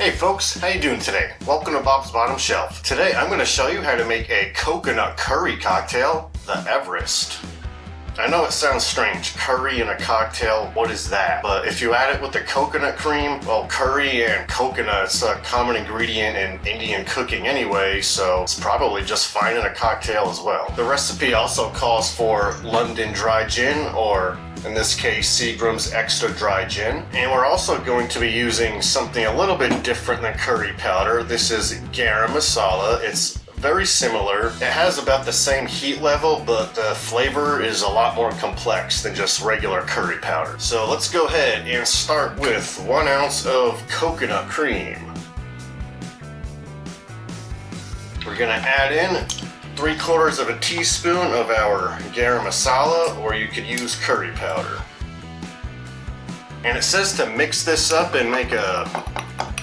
Hey folks, how you doing today? Welcome to Bob's Bottom Shelf. Today I'm going to show you how to make a coconut curry cocktail, the Everest. I know it sounds strange, curry in a cocktail, what is that? But if you add it with the coconut cream, well, curry and coconut's a common ingredient in Indian cooking anyway, so it's probably just fine in a cocktail as well. The recipe also calls for London dry gin, or in this case, Seagram's extra dry gin. And we're also going to be using something a little bit different than curry powder. This is Garam Masala. It's very similar. It has about the same heat level, but the flavor is a lot more complex than just regular curry powder. So let's go ahead and start with 1 ounce of coconut cream. We're gonna add in 3/4 of a teaspoon of our Garam Masala, or you could use curry powder. And it says to mix this up and make a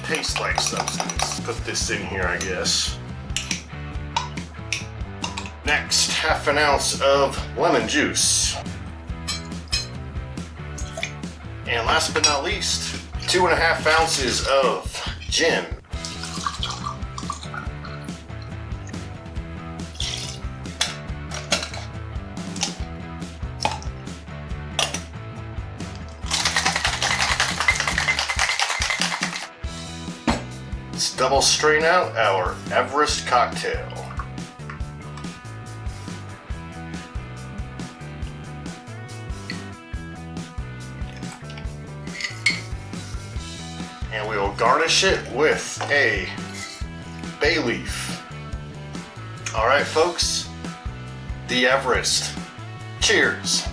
paste-like substance. Put this in here, I guess. Next, 1/2 ounce of lemon juice. And last but not least, 2.5 ounces of gin. Let's double strain out our Everest cocktail. And we will garnish it with a bay leaf. All right, folks, the Everest. Cheers.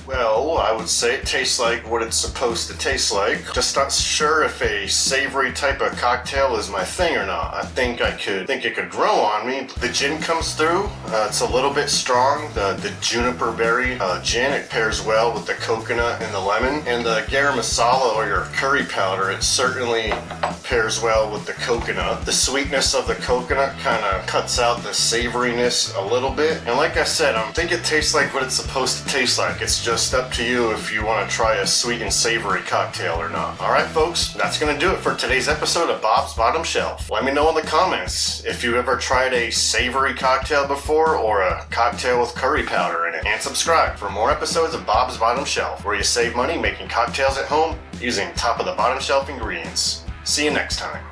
Well, I would say it tastes like what it's supposed to taste like. Just not sure if a savory type of cocktail is my thing or not. I think it could grow on me. The gin comes through. It's a little bit strong. The juniper berry gin, it pairs well with the coconut and the lemon. And the garam masala, or your curry powder, it certainly pairs well with the coconut. The sweetness of the coconut kind of cuts out the savoriness a little bit. And like I said, I think it tastes like what it's supposed to taste like. It's just up to you if you want to try a sweet and savory cocktail or not. Alright folks, that's going to do it for today's episode of Bob's Bottom Shelf. Let me know in the comments if you ever tried a savory cocktail before, or a cocktail with curry powder in it. And subscribe for more episodes of Bob's Bottom Shelf, where you save money making cocktails at home using top of the bottom shelf ingredients. See you next time.